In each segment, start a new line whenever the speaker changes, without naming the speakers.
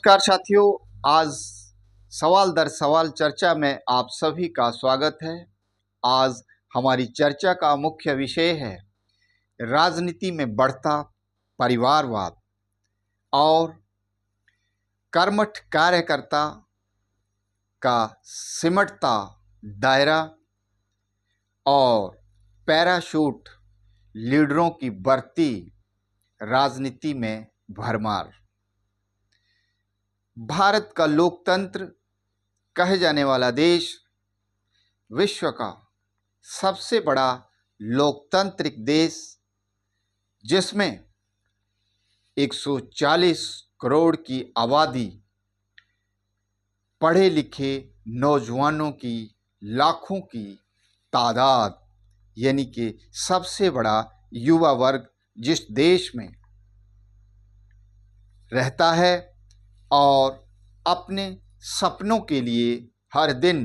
नमस्कार साथियों, आज सवाल दर सवाल चर्चा में आप सभी का स्वागत है। आज हमारी चर्चा का मुख्य विषय है राजनीति में बढ़ता परिवारवाद और कर्मठ कार्यकर्ता का सिमटता दायरा और पैराशूट लीडरों की बढ़ती राजनीति में भरमार। भारत का लोकतंत्र कहे जाने वाला देश विश्व का सबसे बड़ा लोकतांत्रिक देश, जिसमें 140 करोड़ की आबादी, पढ़े लिखे नौजवानों की लाखों की तादाद, यानी कि सबसे बड़ा युवा वर्ग जिस देश में रहता है और अपने सपनों के लिए हर दिन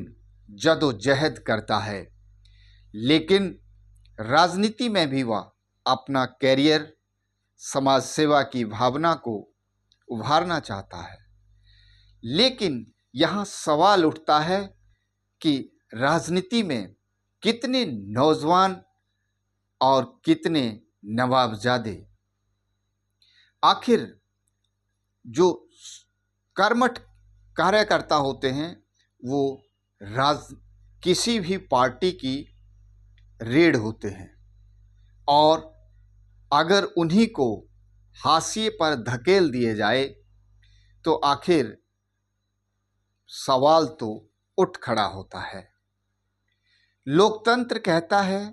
जदोजहद करता है, लेकिन राजनीति में भी वह अपना कैरियर, समाज सेवा की भावना को उभारना चाहता है। लेकिन यहाँ सवाल उठता है कि राजनीति में कितने नौजवान और कितने नवाबजादे, आखिर जो कर्मठ कार्यकर्ता होते हैं वो किसी भी पार्टी की रीढ़ होते हैं, और अगर उन्हीं को हाशिए पर धकेल दिए जाए तो आखिर सवाल तो उठ खड़ा होता है। लोकतंत्र कहता है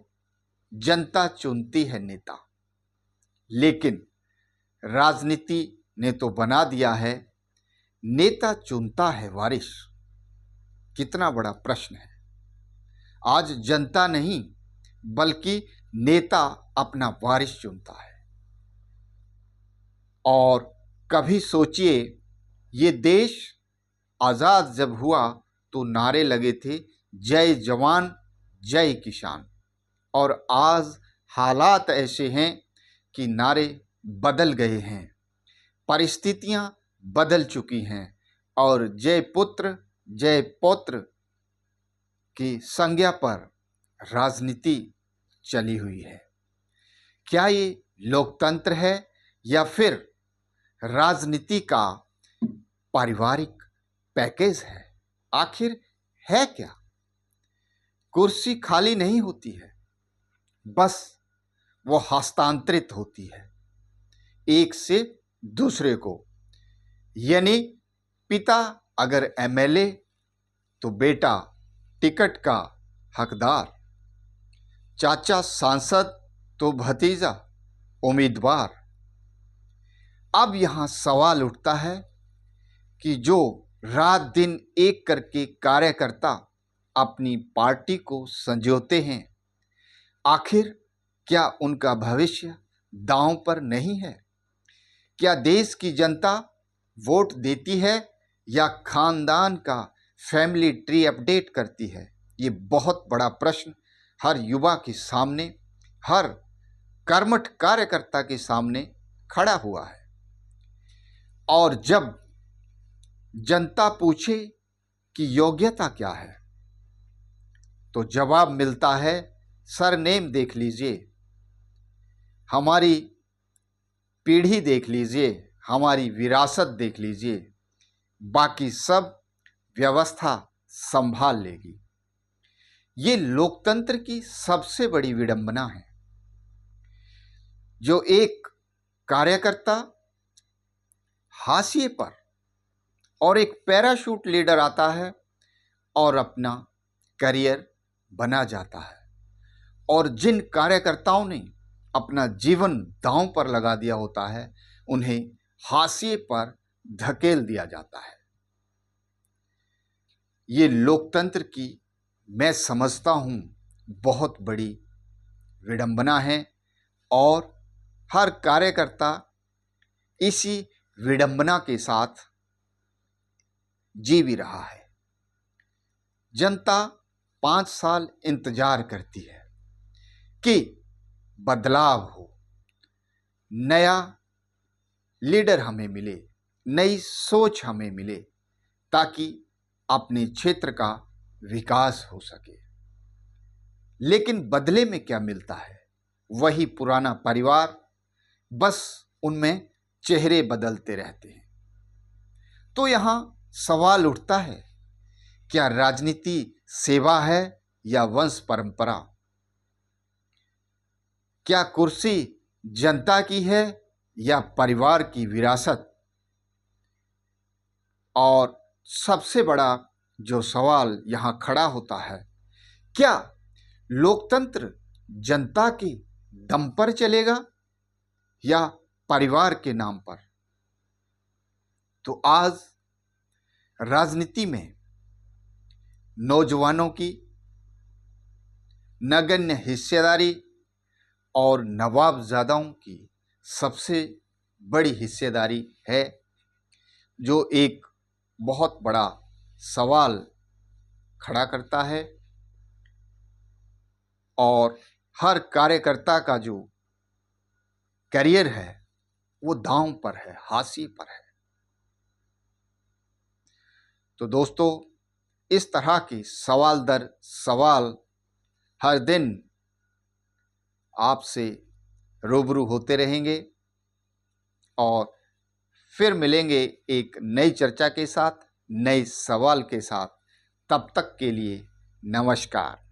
जनता चुनती है नेता, लेकिन राजनीति ने तो बना दिया है नेता चुनता है वारिस। कितना बड़ा प्रश्न है। आज जनता नहीं बल्कि नेता अपना वारिस चुनता है। और कभी सोचिए, ये देश आज़ाद जब हुआ तो नारे लगे थे जय जवान जय किसान, और आज हालात ऐसे हैं कि नारे बदल गए हैं, परिस्थितियां बदल चुकी हैं और जय पुत्र जय पौत्र की संज्ञा पर राजनीति चली हुई है। क्या ये लोकतंत्र है या फिर राजनीति का पारिवारिक पैकेज है? आखिर है क्या? कुर्सी खाली नहीं होती है, बस वो हस्तांतरित होती है एक से दूसरे को। यानी पिता अगर एमएलए तो बेटा टिकट का हकदार, चाचा सांसद तो भतीजा उम्मीदवार। अब यहाँ सवाल उठता है कि जो रात दिन एक करके कार्यकर्ता अपनी पार्टी को संजोते हैं, आखिर क्या उनका भविष्य दांव पर नहीं है? क्या देश की जनता वोट देती है या खानदान का फैमिली ट्री अपडेट करती है? ये बहुत बड़ा प्रश्न हर युवा के सामने, हर कर्मठ कार्यकर्ता के सामने खड़ा हुआ है। और जब जनता पूछे कि योग्यता क्या है, तो जवाब मिलता है सरनेम देख लीजिए, हमारी पीढ़ी देख लीजिए, हमारी विरासत देख लीजिए, बाकी सब व्यवस्था संभाल लेगी। ये लोकतंत्र की सबसे बड़ी विडंबना है। जो एक कार्यकर्ता हाशिए पर और एक पैराशूट लीडर आता है और अपना करियर बना जाता है, और जिन कार्यकर्ताओं ने अपना जीवन दांव पर लगा दिया होता है उन्हें हाशिए पर धकेल दिया जाता है। ये लोकतंत्र की मैं समझता हूँ बहुत बड़ी विडंबना है, और हर कार्यकर्ता इसी विडंबना के साथ जी भी रहा है। जनता 5 साल इंतजार करती है कि बदलाव हो, नया लीडर हमें मिले, नई सोच हमें मिले ताकि अपने क्षेत्र का विकास हो सके। लेकिन बदले में क्या मिलता है? वही पुराना परिवार, बस उनमें चेहरे बदलते रहते हैं। तो यहां सवाल उठता है, क्या राजनीति सेवा है या वंश परंपरा? क्या कुर्सी जनता की है या परिवार की विरासत? और सबसे बड़ा जो सवाल यहां खड़ा होता है, क्या लोकतंत्र जनता के दम पर चलेगा या परिवार के नाम पर? तो आज राजनीति में नौजवानों की नगण्य हिस्सेदारी और नवाबजादाओं की सबसे बड़ी हिस्सेदारी है, जो एक बहुत बड़ा सवाल खड़ा करता है और हर कार्यकर्ता का जो करियर है वो दांव पर है, हाशिए पर है। तो दोस्तों, इस तरह के सवाल दर सवाल हर दिन आपसे रूबरू होते रहेंगे और फिर मिलेंगे एक नई चर्चा के साथ, नए सवाल के साथ। तब तक के लिए नमस्कार।